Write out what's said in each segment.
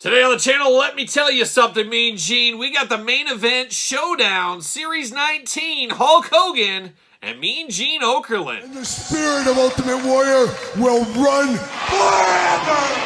Today on the channel, let me tell you something, Mean Gene. We got the main event Showdown, Series 19, Hulk Hogan and Mean Gene Okerlund. And the spirit of Ultimate Warrior will run forever!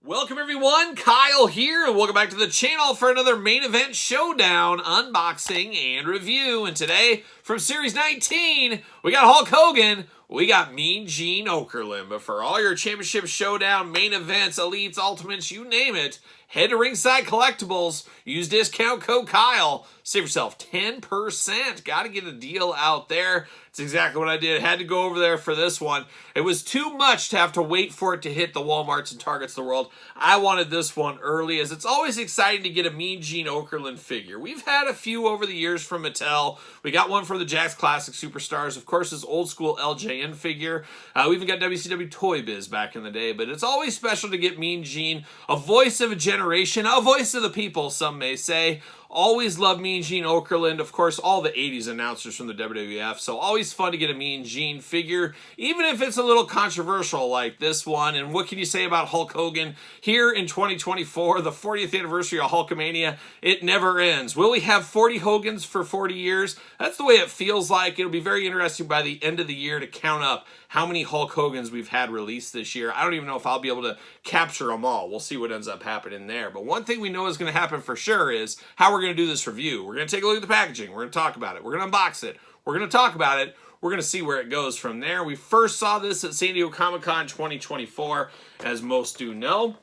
Welcome everyone, Kyle here, and welcome back to the channel for another main event Showdown unboxing and review. And today, from Series 19, we got Hulk Hogan, we got Mean Gene Okerlund. But for all your Championship Showdown, main events, elites, ultimates, you name it, head to Ringside Collectibles, use discount code Kyle, save yourself 10%. Got to get a deal out there. It's exactly what I did. Had to go over there for this one. It was too much to have to wait for it to hit the Walmarts and Targets of the world. I wanted this one early, as it's always exciting to get a Mean Gene Okerlund figure. We've had a few over the years from Mattel. We got one from the Jakks Classic Superstars. Of course, this old school LJN figure. We even got WCW Toy Biz back in the day. But it's always special to get Mean Gene, a voice of a generation, a voice of the people, some may say. Always love Mean Gene Okerlund. Of course, all the 80s announcers from the WWF. So always fun to get a Mean Gene figure, even if it's a little controversial like this one. And what can you say about Hulk Hogan here in 2024, the 40th anniversary of Hulkamania? It never ends. Will we have 40 Hogans for 40 years? That's the way it feels like. It'll be very interesting by the end of the year to count up how many Hulk Hogans we've had released this year. I don't even know if I'll be able to capture them all. We'll see what ends up happening there. But one thing we know is going to happen for sure is how we're going to do this review. We're going to take a look at the packaging. We're going to talk about it. We're going to unbox it. We're going to talk about it. We're going to see where it goes from there. We first saw this at San Diego Comic-Con 2024, as most do know.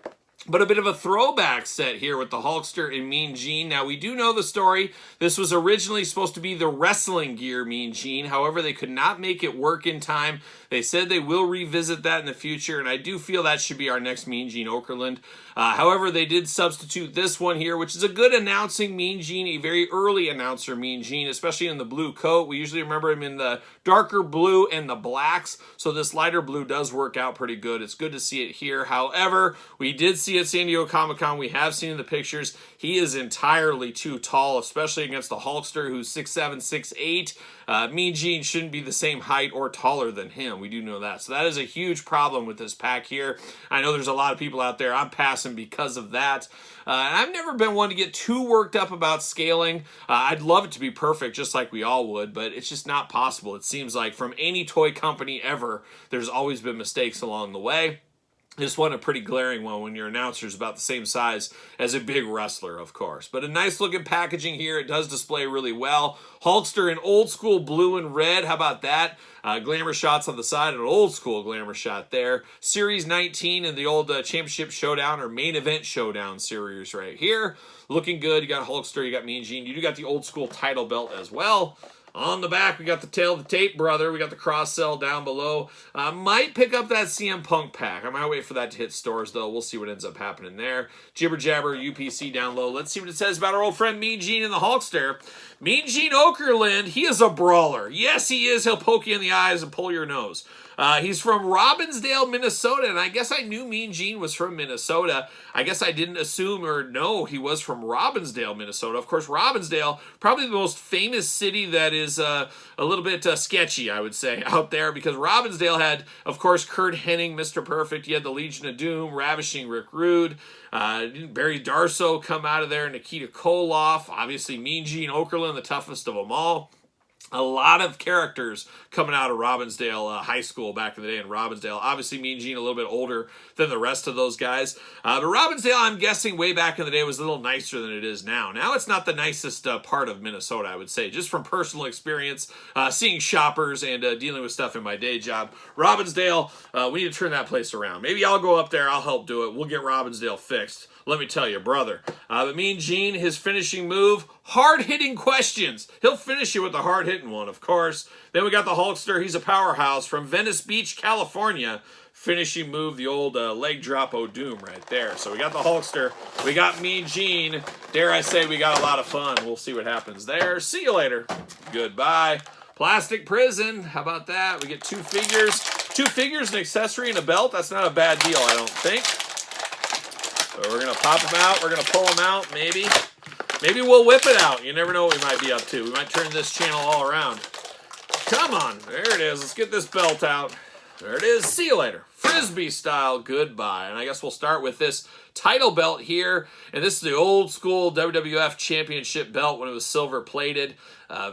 But a bit of a throwback set here with the Hulkster and Mean Gene. Now, we do know the story. This was originally supposed to be the wrestling gear Mean Gene. However, they could not make it work in time. They said they will revisit that in the future, and I do feel that should be our next Mean Gene Okerlund. However, they did substitute this one here, which is a good announcing Mean Gene, a very early announcer Mean Gene, especially in the blue coat. We usually remember him in the darker blue and the blacks, so this lighter blue does work out pretty good. It's good to see it here. However, we did see at San Diego Comic-Con, we have seen in the pictures, he is entirely too tall, especially against the Hulkster, who's 6'7", 6'8". Mean Gene shouldn't be the same height or taller than him. We do know that. So that is a huge problem with this pack here. I know there's a lot of people out there. I'm passing because of that. And I've never been one to get too worked up about scaling. I'd love it to be perfect, just like we all would, but it's just not possible. It seems like from any toy company ever, there's always been mistakes along the way. This one a pretty glaring one when your announcer's about the same size as a big wrestler, of course. But a nice looking packaging here. It does display really well. Hulkster in old school blue and red. How about that? Glamour shots on the side, an old school glamour shot there. Series 19 and the old Championship Showdown or Main Event Showdown series right here. Looking good. You got Hulkster, you got Mean Gene. You do got the old school title belt as well. On the back, we got the Tail of the Tape Brother. We got the cross sell down below. Might pick up that CM Punk pack. I might wait for that to hit stores, though. We'll see what ends up happening there. Jibber Jabber, UPC down low. Let's see what it says about our old friend Mean Gene and the Hulkster. Mean Gene Okerlund, he is a brawler. Yes, he is. He'll poke you in the eyes and pull your nose. He's from Robbinsdale, Minnesota, and I guess I knew Mean Gene was from Minnesota. I guess I didn't assume or know he was from Robbinsdale, Minnesota. Of course, Robbinsdale, probably the most famous city that is a little bit sketchy, I would say, out there, because Robbinsdale had, of course, Kurt Hennig, Mr. Perfect. You had the Legion of Doom, Ravishing Rick Rude. Barry Darsow come out of there, Nikita Koloff, obviously Mean Gene Okerlund, the toughest of them all. A lot of characters coming out of Robbinsdale High School back in the day in Robbinsdale. Obviously, Mean Gene a little bit older than the rest of those guys. But Robbinsdale, I'm guessing, way back in the day was a little nicer than it is now. Now it's not the nicest part of Minnesota, I would say, just from personal experience, seeing shoppers and dealing with stuff in my day job. Robbinsdale, we need to turn that place around. Maybe I'll go up there. I'll help do it. We'll get Robbinsdale fixed. Let me tell you, brother. But Mean Gene, his finishing move, hard-hitting questions. He'll finish you with a hard-hitting one, of course. Then we got the Hulkster. He's a powerhouse from Venice Beach, California. Finishing move, the old leg drop O'Doom right there. So we got the Hulkster. We got Mean Gene. Dare I say we got a lot of fun. We'll see what happens there. See you later. Goodbye. Plastic Prison. How about that? We get 2 figures. 2 figures, an accessory, and a belt. That's not a bad deal, I don't think. So we're going to pop them out. We're going to pull them out, maybe. Maybe we'll whip it out. You never know what we might be up to. We might turn this channel all around. Come on. There it is. Let's get this belt out. There it is. See you later. Frisbee style. Goodbye. And I guess we'll start with this title belt here. And this is the old school WWF Championship belt when it was silver plated.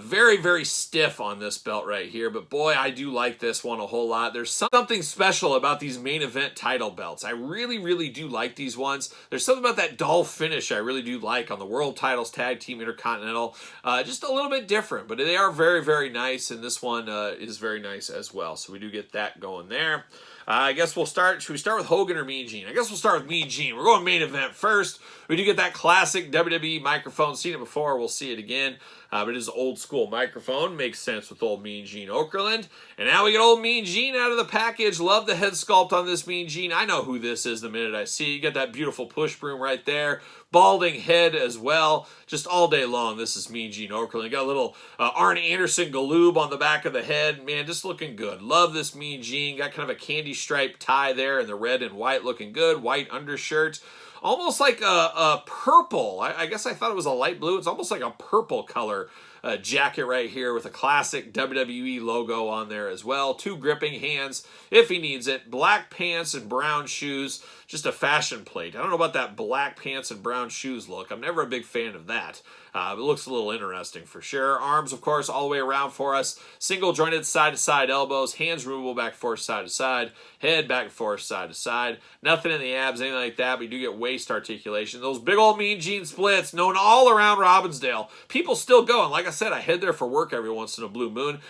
Very, very stiff on this belt right here. But boy, I do like this one a whole lot. There's something special about these main event title belts. I really, really do like these ones. There's something about that dull finish I really do like on the world titles, tag team, intercontinental. Just a little bit different, but they are very, very nice. And this one is very nice as well. So we do get that going there. I guess we'll start. Should we start with Hogan or Mean Gene? I guess we'll start with Mean Gene. We're going main event first. We do get that classic WWE microphone. Seen it before. We'll see it again. But it is an old school microphone. Makes sense with old Mean Gene Okerlund. And now we get old Mean Gene out of the package. Love the head sculpt on this Mean Gene. I know who this is the minute I see it. You get that beautiful push broom right there. Balding head as well. Just all day long, this is Mean Gene Okerlund. Got a little Arn Anderson galoob on the back of the head. Man, just looking good. Love this Mean Gene. Got kind of a candy stripe tie there in the red and white. Looking good. White undershirt. Almost like a purple. I guess I thought it was a light blue. It's almost like a purple color jacket right here with a classic WWE logo on there as well. 2 gripping hands if he needs it. Black pants and brown shoes. Just a fashion plate. I don't know about that black pants and brown shoes look. I'm never a big fan of that. It looks a little interesting for sure. Arms, of course, all the way around for us. Single jointed side-to-side elbows. Hands removable back and forth side-to-side. Head back and forth side-to-side. Nothing in the abs, anything like that. But you do get waist articulation. Those big old Mean Gene splits known all around Robbinsdale. People still going. Like I said, I head there for work every once in a blue moon.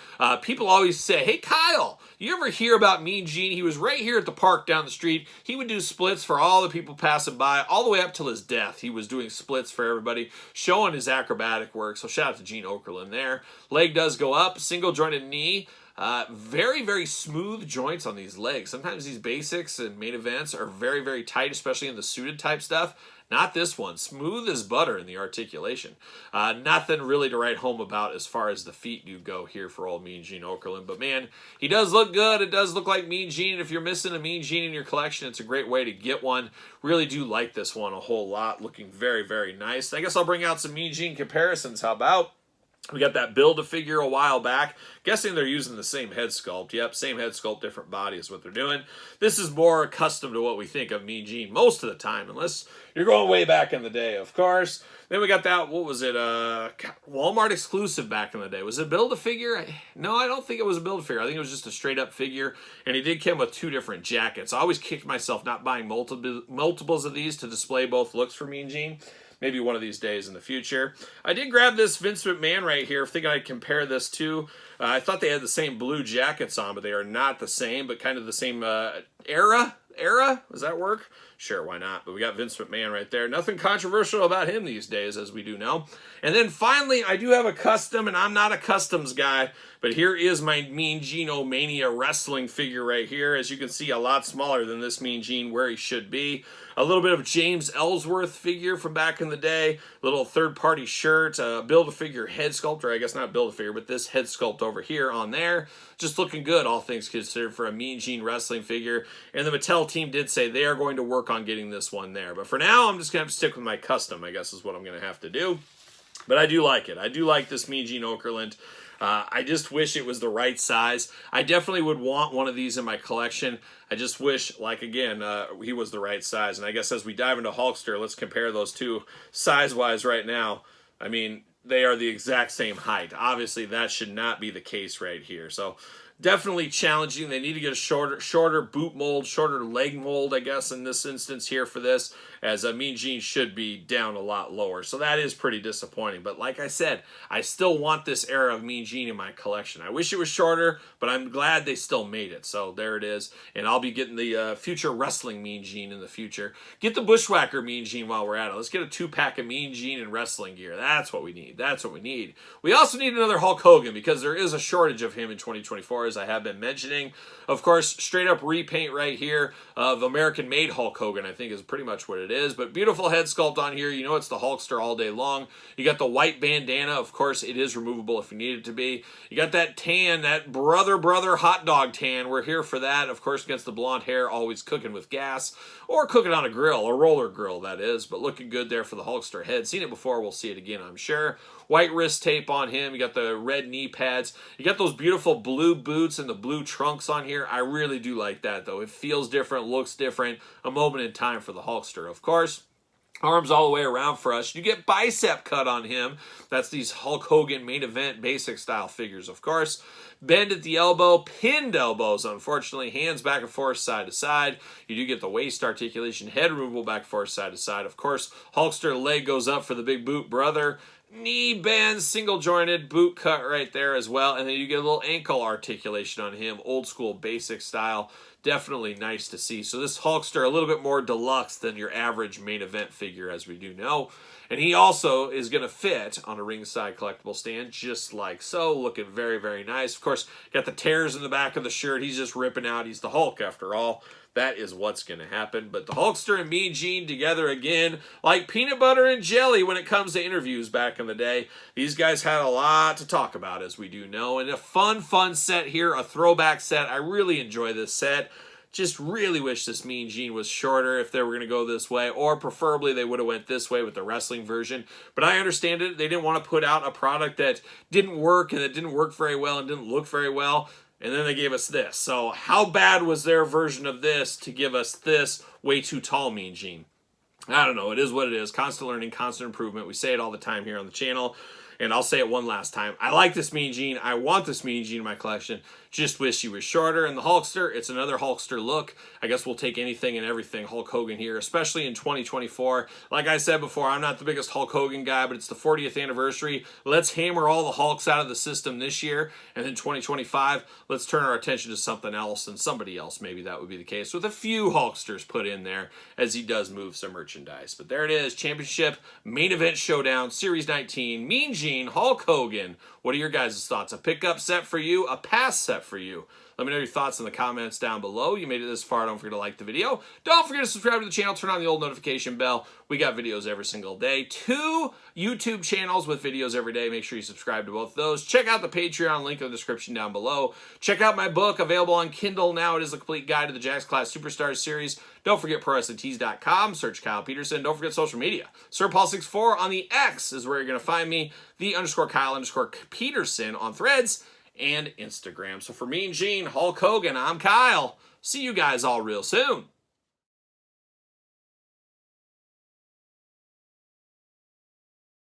People always say, hey, Kyle, you ever hear about Mean Gene? He was right here at the park down the street. He would do splits for all the people passing by, all the way up till his death. He was doing splits for everybody, showing his acrobatic work. So shout out to Gene Okerlund there. Leg does go up, single jointed knee. Very, very smooth joints on these legs. Sometimes these basics and main events are very, very tight, especially in the suited type stuff. Not this one. Smooth as butter in the articulation. Nothing really to write home about as far as the feet do go here for old Mean Gene Okerlund. But man, he does look good. It does look like Mean Gene. If you're missing a Mean Gene in your collection, it's a great way to get one. Really do like this one a whole lot. Looking very, very nice. I guess I'll bring out some Mean Gene comparisons. How about? We got that Build-A-Figure a while back. Guessing they're using the same head sculpt. Yep, same head sculpt, different body is what they're doing. This is more accustomed to what we think of Mean Gene most of the time, unless you're going way back in the day, of course. Then we got that, what was it, Walmart exclusive back in the day. Was it Build-A-Figure? No, I don't think it was a Build-A-Figure. I think it was just a straight-up figure, and he did come with 2 different jackets. I always kicked myself not buying multiples of these to display both looks for Mean Gene. Maybe one of these days in the future. I did grab this Vince McMahon right here. Thinking I'd compare this to. I thought they had the same blue jackets on, but they are not the same, but kind of the same era? Does that work? Sure, why not? But we got Vince McMahon right there. Nothing controversial about him these days, as we do know. And then finally, I do have a custom, and I'm not a customs guy, but here is my Mean Gene Mania wrestling figure right here. As you can see, a lot smaller than this Mean Gene where he should be. A little bit of James Ellsworth figure from back in the day. Little third-party shirt. Build-A-Figure head sculpt, or I guess not Build-A-Figure, but this head sculpt over here on there. Just looking good, all things considered, for a Mean Gene wrestling figure. And the Mattel team did say they are going to work on getting this one there. But for now, I'm just going to have to stick with my custom, I guess is what I'm going to have to do. But I do like it. I do like this Mean Gene Okerlund. I just wish it was the right size. I definitely would want one of these in my collection. I just wish, like, again, he was the right size. And I guess as we dive into Hulkster, let's compare those two size-wise right now. I mean, they are the exact same height. Obviously, that should not be the case right here. So Definitely challenging. They need to get a shorter boot mold, shorter leg mold, I guess, in this instance here for this, as Mean Gene should be down a lot lower. So that is pretty disappointing. But like I said, I still want this era of Mean Gene in my collection. I wish it was shorter, but I'm glad they still made it. So there it is. And I'll be getting the future wrestling Mean Gene in the future. Get the Bushwhacker Mean Gene while we're at it. Let's get a 2-pack of Mean Gene and wrestling gear. That's what we need. That's what we need. We also need another Hulk Hogan because there is a shortage of him in 2024, as I have been mentioning. Of course, straight up repaint right here of American-made Hulk Hogan, I think is pretty much what it is. But beautiful head sculpt on here. You know it's the Hulkster all day long. You got the white bandana. Of course, it is removable if you need it to be. You got that tan, that brother hot dog tan. We're here for that. Of course, against the blonde hair, always cooking with gas. Or cooking on a grill, a roller grill, that is. But looking good there for the Hulkster head. Seen it before. We'll see it again, I'm sure. White wrist tape on him. You got the red knee pads. You got those beautiful blue boots and the blue trunks on here. I really do like that, though. It feels different, looks different. A moment in time for the Hulkster, of course. Arms all the way around for us. You get bicep cut on him. That's these Hulk Hogan main event basic style figures, of course. Bend at the elbow, pinned elbows, unfortunately. Hands back and forth, side to side. You do get the waist articulation, head removal back and forth, side to side. Of course, Hulkster leg goes up for the big boot brother. Knee bend, single jointed, boot cut right there as well. And then you get a little ankle articulation on him, old school basic style. Definitely nice to see. So this Hulkster a little bit more deluxe than your average main event figure, as we do know. And he also is going to fit on a ringside collectible stand, just like so. Looking very, very nice. Of course, got the tears in the back of the shirt. He's just ripping out. He's the Hulk, after all. That is what's going to happen. But the Hulkster and Mean Gene together again, like peanut butter and jelly when it comes to interviews back in the day. These guys had a lot to talk about, as we do know. And a fun set here, a throwback set. I really enjoy this set. Just really wish this Mean Gene was shorter if they were going to go this way, or preferably they would have went this way with the wrestling version. But I understand it. They didn't want to put out a product that didn't work and that didn't work very well and didn't look very well. And then they gave us this. So how bad was their version of this to give us this way too tall Mean Gene? I don't know. It is what it is. Constant learning, constant improvement. We say it all the time here on the channel. And I'll say it one last time. I like this Mean Gene. I want this Mean Gene in my collection. Just wish he was shorter. And the Hulkster, it's another Hulkster look. I guess we'll take anything and everything Hulk Hogan here, especially in 2024. Like I said before, I'm not the biggest Hulk Hogan guy, but it's the 40th anniversary. Let's hammer all the Hulks out of the system this year. And then 2025, let's turn our attention to something else and somebody else. Maybe that would be the case with a few Hulksters put in there as he does move some merchandise. But there it is. Championship Main Event Showdown, Series 19. Mean Gene, Hulk Hogan. What are your guys' thoughts? A pickup set for you? A pass set for you? Let me know your thoughts in the comments down below. You made it this far. Don't forget to like the video. Don't forget to subscribe to the channel. Turn on the old notification bell. We got videos every single day. 2 YouTube channels with videos every day. Make sure you subscribe to both of those. Check out the Patreon link in the description down below. Check out my book, available on Kindle now. It is a complete guide to the Jakks Class Superstars series. Don't forget ProWrestlingTees.com. Search Kyle Peterson. Don't forget social media. SirPaul64 on the X is where you're going to find me. The _Kyle_Peterson on Threads and Instagram. So for Mean Gene, Hulk Hogan, I'm Kyle. See you guys all real soon.